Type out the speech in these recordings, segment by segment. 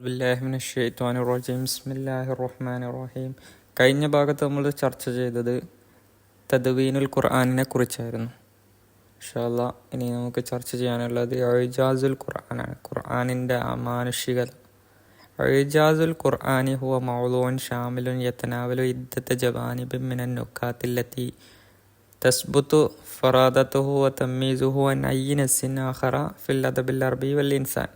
ബിസ്മില്ലാഹിർ റഹ്മാനിർ റഹീം. കഴിഞ്ഞ ഭാഗത്ത് നമ്മൾ ചർച്ച ചെയ്തത് തദ്വീനുൽ ഖുർആനിനെ കുറിച്ചായിരുന്നു. ഇൻഷാ അല്ലാഹ് ഇനി നമുക്ക് ചർച്ച ചെയ്യാനുള്ളത് ഇജാസുൽ ഖുർആനാണ്, ഖുർആനിൻ്റെ അമാനുഷികത. ഇജാസുൽ ഖുർആനി ഹുവ മൗളൂഉൻ ഷാമിലുൻ യതനാവലു ഇദ്ദത ജവാനിബിൻ മിനൻ നുക്കാത്തില്ലത്തി തസ്ബുതു ഫറാദതുഹു വ തമീസുഹു അൻ അയ്യി നസ്സിൻ ആഖറ ഫിൽ അദബിൽ അറബി വൽ ഇൻസാൻ.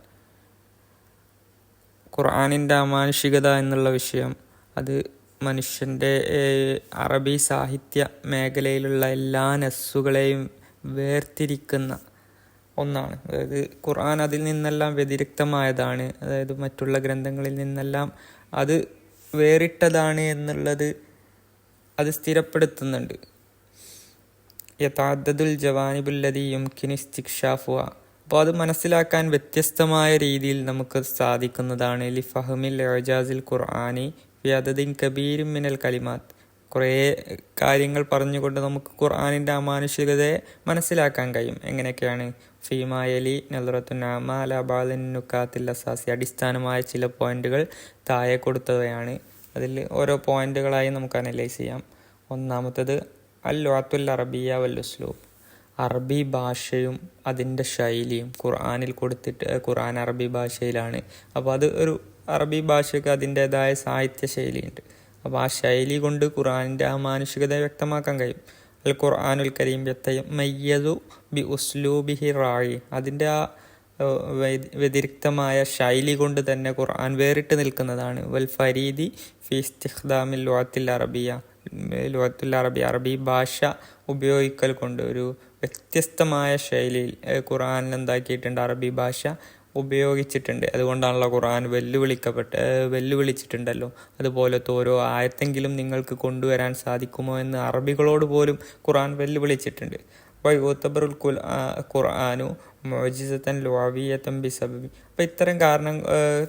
ഖുർആനിൻ്റെ അമാനുഷികത എന്നുള്ള വിഷയം അത് മനുഷ്യൻ്റെ അറബി സാഹിത്യ മേഖലയിലുള്ള എല്ലാ നസ്സുകളെയും വേർതിരിക്കുന്ന ഒന്നാണ്. അതായത് ഖുർആൻ അതിൽ നിന്നെല്ലാം വ്യതിരിക്തമായതാണ്, അതായത് മറ്റുള്ള ഗ്രന്ഥങ്ങളിൽ നിന്നെല്ലാം അത് വേറിട്ടതാണ് എന്നുള്ളത് അത് സ്ഥിരപ്പെടുത്തുന്നുണ്ട്. യതഅദ്ദദുൽ ജവാനിബുല്ലദീ യുംകിനു ഇസ്തിക്ശാഫുഹ. അപ്പോൾ അത് മനസ്സിലാക്കാൻ വ്യത്യസ്തമായ രീതിയിൽ നമുക്ക് സാധിക്കുന്നതാണ്. ലിഫഹമിൽ ഇജാസിൽ ഖുർആനി ഫി അദദിൻ കബീരിൻ മിനൽ കലിമാത്ത്. കുറേ കാര്യങ്ങൾ പറഞ്ഞുകൊണ്ട് നമുക്ക് ഖുർആനിൻ്റെ അമാനുഷികതയെ മനസ്സിലാക്കാൻ കഴിയും. എങ്ങനെയൊക്കെയാണ്? ഫീമായലി നദ്റത്തുൻ ആമ അലാ ബഅദിൻ നുക്കാത്തിൽ അസാസി. അടിസ്ഥാനമായ ചില പോയിന്റുകൾ താഴെ കൊടുത്തവയാണ്. അതിൽ ഓരോ പോയിന്റുകളായി നമുക്ക് അനലൈസ് ചെയ്യാം. ഒന്നാമത്തത് അൽ ലുഅത്തുൽ അറബിയ്യ വൽ ഉസ്ലൂബ്. അറബി ഭാഷയും അതിൻ്റെ ശൈലിയും ഖുർആനിൽ കൊടുത്തിട്ട്, ഖുർആൻ അറബി ഭാഷയിലാണ്. അപ്പോൾ അത് ഒരു അറബി ഭാഷയ്ക്ക് അതിൻ്റേതായ സാഹിത്യ ശൈലിയുണ്ട്. അപ്പോൾ ആ ശൈലി കൊണ്ട് ഖുർആനിൻ്റെ അമാനുഷികത വ്യക്തമാക്കാൻ കഴിയും. അൽ ഖുർആനുൽ കരീം യതമയ്യസു ബി ഉസ്ലൂബിഹി റായി. അതിൻ്റെ ആ വ്യതിരിക്തമായ ശൈലി കൊണ്ട് തന്നെ ഖുർആൻ വേറിട്ട് നിൽക്കുന്നതാണ്. വൽ ഫരീദി ഫി ഇസ്തിഖ്ദാമിൽ ലുഅത്തിൽ അറബിയ. അറബി ഭാഷ ഉപയോഗിക്കൽ കൊണ്ട് ഒരു വ്യത്യസ്തമായ ശൈലിയിൽ ഖുർആനിൽ എന്താക്കിയിട്ടുണ്ട്, അറബി ഭാഷ ഉപയോഗിച്ചിട്ടുണ്ട്. അതുകൊണ്ടാണല്ലോ ഖുർആൻ വെല്ലുവിളിച്ചിട്ടുണ്ടല്ലോ. അതുപോലത്തെ ഓരോ ആയത്തെങ്കിലും നിങ്ങൾക്ക് കൊണ്ടുവരാൻ സാധിക്കുമോ എന്ന് അറബികളോട് പോലും ഖുർആൻ വെല്ലുവിളിച്ചിട്ടുണ്ട്. അപ്പോൾ യുതബറുൽ ഖുർആനു മുഅ്ജിസതൻ ലുഅവിയ്യതൻ ബിസബബി. അപ്പോൾ ഇത്തരം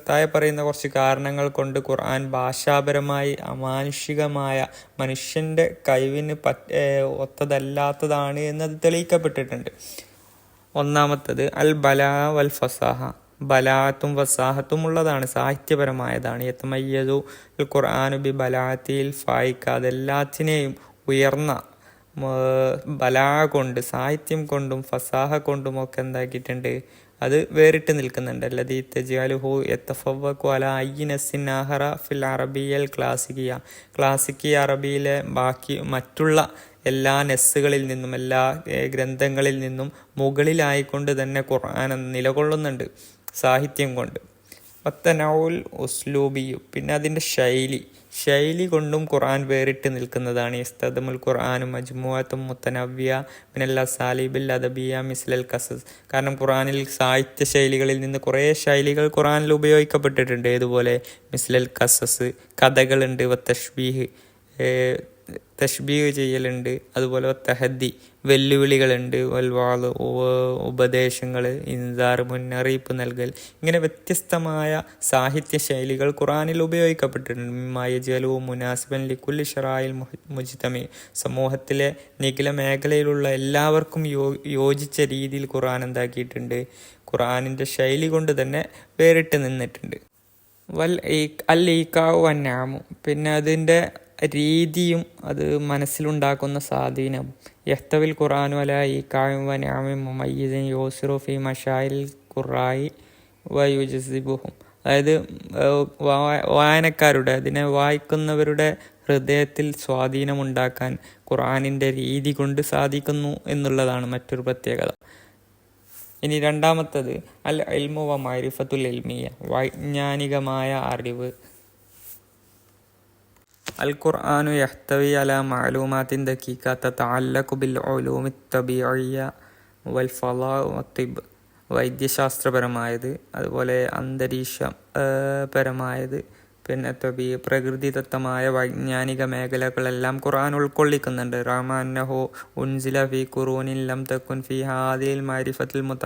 താഴെ പറയുന്ന കുറച്ച് കാരണങ്ങൾ കൊണ്ട് ഖുർആൻ ഭാഷാപരമായി അമാനുഷികമായ മനുഷ്യൻ്റെ കഴിവിന് ഒത്തതല്ലാത്തതാണ് എന്നത് തെളിയിക്കപ്പെട്ടിട്ടുണ്ട്. ഒന്നാമത്തത് അൽ ബലാ വൽ ഫസാഹ. ബലാത്തും ഫസാഹത്തും ഉള്ളതാണ്, സാഹിത്യപരമായതാണ്. യതമയ്യസു അൽ ഖുർആനു ബി ബലാത്തിൽ ഫായിക്ക. അതെല്ലാത്തിനെയും ഉയർന്ന ബലാ കൊണ്ട്, സാഹിത്യം കൊണ്ടും ഫസാഹ കൊണ്ടും ഒക്കെ എന്താക്കിയിട്ടുണ്ട്, അത് വേറിട്ട് നിൽക്കുന്നുണ്ട്. അല്ലദീ തജ്അലുഹു യതഫവ്വഖു അലാ അയ്യി നസ്സിൻ ആഖറ ഫിൽ അറബിയ്യൽ ക്ലാസിക്കിയ. ക്ലാസിക്കി അറബിയിലെ ബാക്കി മറ്റുള്ള എല്ലാ നെസ്സുകളിൽ നിന്നും, എല്ലാ ഗ്രന്ഥങ്ങളിൽ നിന്നും മുകളിലായിക്കൊണ്ട് തന്നെ ഖുർആൻ നിലകൊള്ളുന്നുണ്ട് സാഹിത്യം കൊണ്ട്. വത്തനൗൽ ഉസ്ലൂബിയു. പിന്നെ അതിൻ്റെ ശൈലി കൊണ്ടും ഖുർആൻ വേറിട്ട് നിൽക്കുന്നതാണ്. യസ്തദമുൽ ഖുർആനു മജ്മുഅത്തും മുത്തനവ്വിയ മിനൽ അസാലിബിൽ അദബിയ മിസ്ലൽ ഖസസ്. കാരണം ഖുർആനിൽ സാഹിത്യ ശൈലികളിൽ നിന്ന് കുറേ ശൈലികൾ ഖുർആനിൽ ഉപയോഗിക്കപ്പെട്ടിട്ടുണ്ട്. ഇതുപോലെ മിസ്ലൽ ഖസസ്, കഥകളുണ്ട്. തഷ്ബീഹ് ചെയ്യലുണ്ട്. അതുപോലെ തഹദ്ദി, വെല്ലുവിളികളുണ്ട്. വൽവാള്, ഉപദേശങ്ങൾ, ഇൻസാർ, മുന്നറിയിപ്പ് നൽകൽ. ഇങ്ങനെ വ്യത്യസ്തമായ സാഹിത്യ ശൈലികൾ ഖുർആനിൽ ഉപയോഗിക്കപ്പെട്ടിട്ടുണ്ട്. മയജലു മുനാസിബൻ ലിക്കുല്ലി ഷറായിൽ മുജ്തമി. സമൂഹത്തിലെ നിഖില മേഖലയിലുള്ള എല്ലാവർക്കും യോജിച്ച രീതിയിൽ ഖുർആൻ എന്താക്കിയിട്ടുണ്ട്, ഖുർആനിൻ്റെ ശൈലി കൊണ്ട് തന്നെ വേറിട്ട് നിന്നിട്ടുണ്ട്. അൽ ഈക്കാവു വന്നാമു. പിന്നെ അതിൻ്റെ രീതിയും അത് മനസ്സിലുണ്ടാക്കുന്ന സ്വാധീനം. യഹ്തവിൽ ഖുർആനു അലാ ഈക്കാഇൻ വനഅമിൻ മുമയ്യിസിൻ യൂസിറു ഫി മശാഇൽ ഖുറായി വയുജ്സിബുഹും. അതായത് വായനക്കാരുടെ, അതിനെ വായിക്കുന്നവരുടെ ഹൃദയത്തിൽ സ്വാധീനമുണ്ടാക്കാൻ ഖുർആനിൻ്റെ രീതി കൊണ്ട് സാധിക്കുന്നു എന്നുള്ളതാണ് മറ്റൊരു പ്രത്യേകത. ഇനി രണ്ടാമത്തത് അൽ ഇൽമു വ മഅരിഫത്തുൽ ഇൽമിയ. വൈജ്ഞാനികമായ അറിവ്. അൽ ഖുർആനു യഹ്തവി അലാ മഅലൂമാത്തിൻ ദഖീഖ തതഅല്ലഖു ബിൽ ഉലൂമി തബീഇയ്യ വൽ ഫളാ വത്തിബ്. വൈദ്യശാസ്ത്രപരമായത്, അതുപോലെ അന്തരീക്ഷപരമായത്, പിന്നെ പ്രകൃതിദത്തമായ വൈജ്ഞാനിക മേഖലകളെല്ലാം ഖുർആൻ ഉൾക്കൊള്ളിക്കുന്നുണ്ട്. റഹ്മാനഹു ഉൻസില ഫി ഖുറൂനിൻ ലം തകുൻ ഫി ഹാദിൽ മഅരിഫത്തുൽ മുത.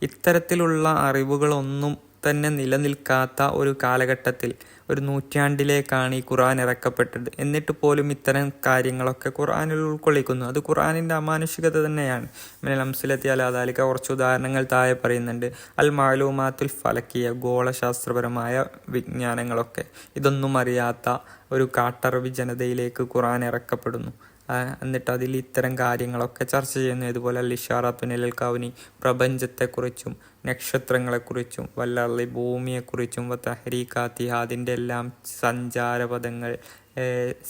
ഇത്തരത്തിലുള്ള അറിവുകളൊന്നും തന്നെ നിലനിൽക്കാത്ത ഒരു കാലഘട്ടത്തിൽ, ഒരു നൂറ്റാണ്ടിലേക്കാണ് ഈ ഖുർആൻ ഇറക്കപ്പെട്ടത്. എന്നിട്ട് പോലും ഇത്തരം കാര്യങ്ങളൊക്കെ ഖുർആനിൽ ഉൾക്കൊള്ളിക്കുന്നു. അത് ഖുർആനിൻ്റെ അമാനുഷികത തന്നെയാണ്. മിനൽ അംസിലത്തി അലാ ദാലിക കുറച്ച് ഉദാഹരണങ്ങൾ താഴെ പറയുന്നുണ്ട്. അൽ മാലൂമാത്തുൽ ഫലക്കിയ, ഗോളശാസ്ത്രപരമായ വിജ്ഞാനങ്ങളൊക്കെ. ഇതൊന്നും അറിയാത്ത ഒരു കാട്ടറബി ജനതയിലേക്ക് ഖുർആൻ ഇറക്കപ്പെടുന്നു. എന്നിട്ട് അതിൽ ഇത്തരം കാര്യങ്ങളൊക്കെ ചർച്ച ചെയ്യുന്നു. ഇതുപോലെ അൽ ഇഷാറാത്തുനിൽ കൗനി, പ്രപഞ്ചത്തെക്കുറിച്ചും നക്ഷത്രങ്ങളെക്കുറിച്ചും, വല്ലി ഭൂമിയെക്കുറിച്ചും, തഹരീഖാത്തിഹ അതിൻ്റെ എല്ലാം സഞ്ചാരപഥങ്ങൾ,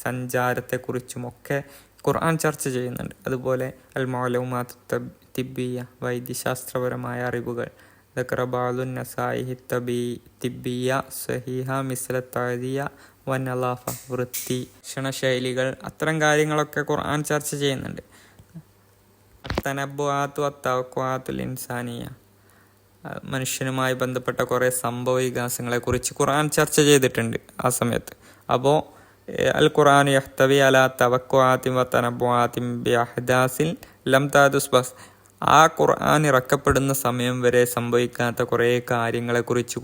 സഞ്ചാരത്തെക്കുറിച്ചുമൊക്കെ ഖുർആൻ ചർച്ച ചെയ്യുന്നുണ്ട്. അതുപോലെ അൽ മഅലൂമാത്ത് തിബ്ബിയ, വൈദ്യശാസ്ത്രപരമായ അറിവുകൾ, ദക്റബാലുൻ നസായിഹി തിബ്ബിയ സഹീഹ മിസ്ല തഅദിയ വനലാഫ, വൃത്തി, ഭക്ഷണശൈലികൾ, അത്തരം കാര്യങ്ങളൊക്കെ ഖുർആൻ ചർച്ച ചെയ്യുന്നുണ്ട്. അത്തനബ്ബുആത്തു അത്തവഖുആത്തുൽ ഇൻസാനിയ, മനുഷ്യനുമായി ബന്ധപ്പെട്ട കുറേ സംഭവ വികാസങ്ങളെക്കുറിച്ച് ഖുർആൻ ചർച്ച ചെയ്തിട്ടുണ്ട് ആ സമയത്ത്. അപ്പോൾ അൽ ഖുർആൻ യഹ്തവി അലാ തവഖുആത്തിൻ വതനബ്ബുആത്തിൻ ബിഅഹ്ദാസിൻ ലം തഹദുസ് ബസ്, ആ ഖുർആൻ ഇറക്കപ്പെടുന്ന സമയം വരെ സംഭവിക്കാത്ത കുറേ കാര്യങ്ങളെക്കുറിച്ച്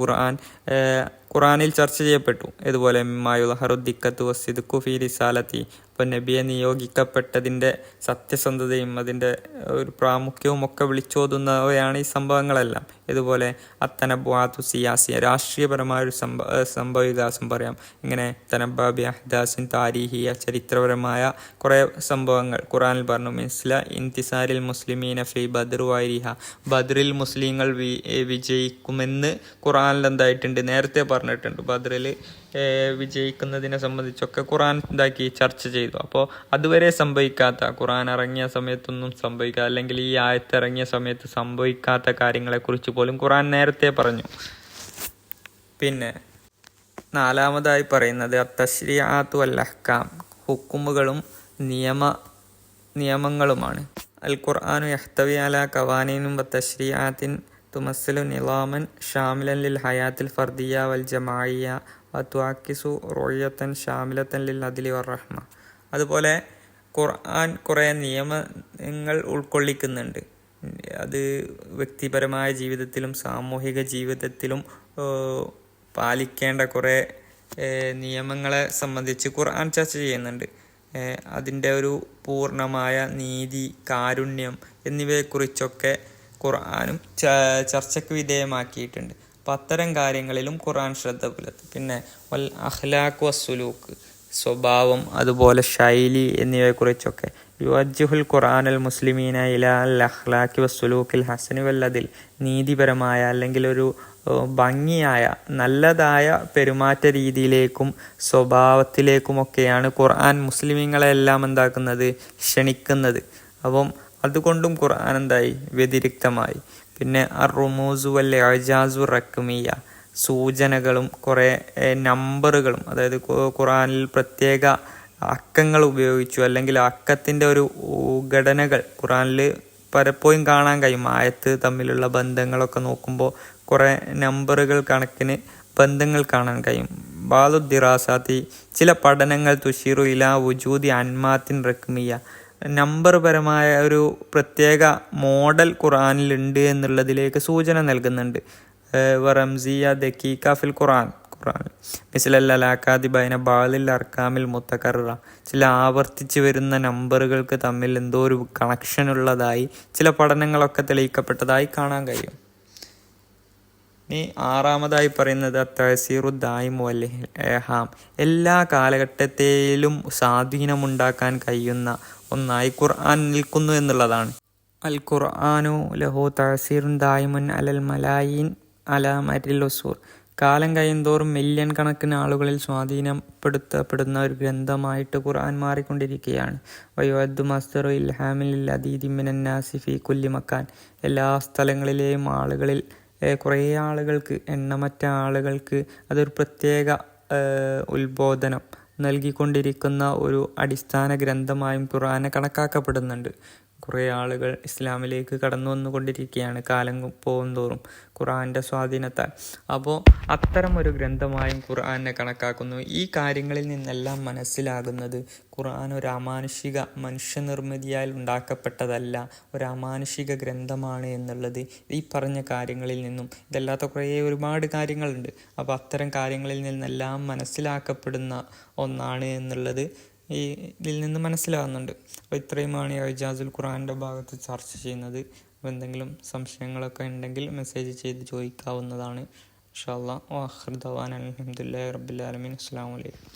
ഖുർആനിൽ ചർച്ച ചെയ്യപ്പെട്ടു. ഇതുപോലെ മായുൽഹറുദ്ദിക്കത്തു വസ്സിദ്ഖു ഫീ റിസാലത്തി, ഇപ്പോൾ നബിയെ നിയോഗിക്കപ്പെട്ടതിൻ്റെ സത്യസന്ധതയും അതിൻ്റെ ഒരു പ്രാമുഖ്യവും ഒക്കെ വിളിച്ചോതുന്നവയാണ് ഈ സംഭവങ്ങളെല്ലാം. ഇതുപോലെ അത്തനബ്ബുആത്തു സിയാസിയ, രാഷ്ട്രീയപരമായ ഒരു സംഭവ വികാസം പറയാം. ഇങ്ങനെ തനബ്ബി അഹ്ദാസിൻ താരീഹിയ, ചരിത്രപരമായ കുറേ സംഭവങ്ങൾ ഖുർആനിൽ പറഞ്ഞു. മിസ്ല ഇന്തിസാരിൽ മുസ്ലിമീന ഫി ബദ്ർ വൈരിഹ, ബദ്രിൽ മുസ്ലിങ്ങൾ വിജയിക്കുമെന്ന് ഖുർആനിൽ എന്തായിട്ടുണ്ട്, നേരത്തെ പറഞ്ഞിട്ടുണ്ട്. ബദ്രിൽ വിജയിക്കുന്നതിനെ സംബന്ധിച്ചൊക്കെ ഖുർആൻ ചർച്ച ചെയ്തു. അപ്പോൾ അതുവരെ സംഭവിക്കാത്ത, ഖുർആൻ ഇറങ്ങിയ സമയത്തൊന്നും സംഭവിക്കാത്ത, അല്ലെങ്കിൽ ഈ ആയത്ത് ഇറങ്ങിയ സമയത്ത് സംഭവിക്കാത്ത കാര്യങ്ങളെക്കുറിച്ച് പോലും ഖുർആൻ നേരത്തെ പറഞ്ഞു. പിന്നെ നാലാമതായി പറയുന്നത് അത്തശ്രീആത്തു വൽ അഹ്കാം, ഹുക്കുമുകളും നിയമങ്ങളുമാണ്. അൽ ഖുർആനു യഹ്തവി അലാ ഖവാനീനും വത്തശ്രീആത്തിൻ തുമസ്സിലു നിളാമൻ ഷാമിലൻ ലിൽ ഹയാത്തിൽ ഫർദിയ വൽ ജമാഇയ വതുഅക്കിസു റുഅയത്തൻ ഷാമിലത്തൻ ലിൽ അദ്ലി വറഹ്മ. അതുപോലെ ഖുർആൻ കുറേ നിയമങ്ങൾ ഉൾക്കൊള്ളിക്കുന്നുണ്ട്. അത് വ്യക്തിപരമായ ജീവിതത്തിലും സാമൂഹിക ജീവിതത്തിലും പാലിക്കേണ്ട കുറേ നിയമങ്ങളെ സംബന്ധിച്ച് ഖുർആൻ ചർച്ച ചെയ്യുന്നുണ്ട്. അതിൻ്റെ ഒരു പൂർണ്ണമായ നീതി, കാരുണ്യം എന്നിവയെക്കുറിച്ചൊക്കെ ഖുർആനും ചർച്ചയ്ക്ക് വിധേയമാക്കിയിട്ടുണ്ട്. അപ്പം അത്തരം കാര്യങ്ങളിലും ഖുർആൻ ശ്രദ്ധ പുലർത്തും. പിന്നെ വൽ അഖ്ലാഖ് വസ്സുലൂക്ക്, സ്വഭാവം, അതുപോലെ ശൈലി എന്നിവയെക്കുറിച്ചൊക്കെ. യുവജ്ജുഹുൽ ഖുർആനുൽ മുസ്ലിമീന ഇലാ അൽ അഖ്ലാഖി വസ്സുലൂക്കിൽ ഹസനി വല്ലതിൽ, നീതിപരമായ അല്ലെങ്കിൽ ഒരു ഭംഗിയായ നല്ലതായ പെരുമാറ്റ രീതിയിലേക്കും സ്വഭാവത്തിലേക്കുമൊക്കെയാണ് ഖുർആൻ മുസ്ലിമീങ്ങളെല്ലാം എന്താക്കുന്നത്, ക്ഷണിക്കുന്നത്. അപ്പം അതുകൊണ്ടും ഖുർആൻ എന്തായി, വ്യതിരിക്തമായി. പിന്നെ അറുമൂസു വൽ ഇഅജാസു റഖ്മിയ, സൂചനകളും കുറേ നമ്പറുകളും, അതായത് ഖുർആനിൽ പ്രത്യേക അക്കങ്ങൾ ഉപയോഗിച്ചു, അല്ലെങ്കിൽ അക്കത്തിൻ്റെ ഒരു ഘടനകൾ ഖുർആനിൽ പലപ്പോഴും കാണാൻ കഴിയും. ആയത്ത് തമ്മിലുള്ള ബന്ധങ്ങളൊക്കെ നോക്കുമ്പോൾ കുറേ നമ്പറുകൾ കണക്കിന് ബന്ധങ്ങൾ കാണാൻ കഴിയും. ബാദു ദിറാസാത്തി, ചില പഠനങ്ങൾ തുഷീറു ഇലാ വുജൂദി അൻമാത്തിൻ റഖ്മിയ, നമ്പർ പരമായ ഒരു പ്രത്യേക മോഡൽ ഖുർആനിലുണ്ട് എന്നുള്ളതിലേക്ക് സൂചന നൽകുന്നുണ്ട്. റംസിയ ദക്കീക ഫിൽ ഖുർആൻ, മിസ്ലല്ലാക്കാദി ബൈന ബാലിൽ അർക്കാമിൽ മുത്തക്കറ, ചില ആവർത്തിച്ച് വരുന്ന നമ്പറുകൾക്ക് തമ്മിൽ എന്തോ ഒരു കണക്ഷൻ ഉള്ളതായി ചില പഠനങ്ങളൊക്കെ തെളിയിക്കപ്പെട്ടതായി കാണാൻ കഴിയും. ഇനി ആറാമതായി പറയുന്നത് തഅ്സീറു ദായിം വൽ ഇൽഹാം, എല്ലാ കാലഘട്ടത്തിലും സ്വാധീനമുണ്ടാക്കാൻ കഴിയുന്ന ഒന്നായി ഖുർആൻ നിൽക്കുന്നു എന്നുള്ളതാണ്. അൽ ഖുർആനു ലഹു തഅ്സീറുൻ ദായിമുൻ അലൽ മലായിൻ അലാ മരിൽ ഉസൂർ, കാലം കഴിയുന്തോറും മില്യൺ കണക്കിന് ആളുകളിൽ സ്വാധീനപ്പെടുത്തപ്പെടുന്ന ഒരു ഗ്രന്ഥമായിട്ട് ഖുർആൻ മാറിക്കൊണ്ടിരിക്കുകയാണ്. വയുഅദ്ദു മസ്ദറു ഇൽഹാമിൽ അദീദി മിനൻ നാസി ഫീ കുല്ലി മക്കാൻ, എല്ലാ സ്ഥലങ്ങളിലെയും ആളുകളിൽ കുറേ ആളുകൾക്ക്, എണ്ണമറ്റ ആളുകൾക്ക് അതൊരു പ്രത്യേക ഉത്ബോധനം നൽകിക്കൊണ്ടിരിക്കുന്ന ഒരു അടിസ്ഥാന ഗ്രന്ഥമായും ഖുർആനെ കണക്കാക്കപ്പെടുന്നുണ്ട്. കുറേ ആളുകൾ ഇസ്ലാമിലേക്ക് കടന്നു വന്നുകൊണ്ടിരിക്കുകയാണ് കാലം പോകും തോറും ഖുർആൻ്റെ സ്വാധീനത്താൽ. അപ്പോൾ അത്തരമൊരു ഗ്രന്ഥമായും ഖുർആനെ കണക്കാക്കുന്നു. ഈ കാര്യങ്ങളിൽ നിന്നെല്ലാം മനസ്സിലാകുന്നത് ഖുർആൻ ഒരു അമാനുഷിക മനുഷ്യനിർമ്മിതിയാൽ ഉണ്ടാക്കപ്പെട്ടതല്ല, ഒരു അമാനുഷിക ഗ്രന്ഥമാണ് എന്നുള്ളത് ഈ പറഞ്ഞ കാര്യങ്ങളിൽ നിന്നും, ഇതല്ലാത്ത ഒരുപാട് കാര്യങ്ങളുണ്ട്. അപ്പോൾ അത്തരം കാര്യങ്ങളിൽ നിന്നെല്ലാം മനസ്സിലാക്കപ്പെടുന്ന ഒന്നാണ് എന്നുള്ളത് ഇതിൽ നിന്ന് മനസ്സിലാകുന്നുണ്ട്. അപ്പോൾ ഇത്രയുമാണ് ഈ ഇജാസുൽ ഖുർആൻ്റെ ഭാഗത്ത് ചർച്ച ചെയ്യുന്നത്. അപ്പോൾ എന്തെങ്കിലും സംശയങ്ങളൊക്കെ ഉണ്ടെങ്കിൽ മെസ്സേജ് ചെയ്ത് ചോദിക്കാവുന്നതാണ്. ഇൻഷാ അല്ലാഹ്. വആഖിറു ദഅ്വാനാ അൽഹംദുലില്ലാഹി റബ്ബിൽ ആലമീൻ. അസ്സലാമു അലൈക്കും.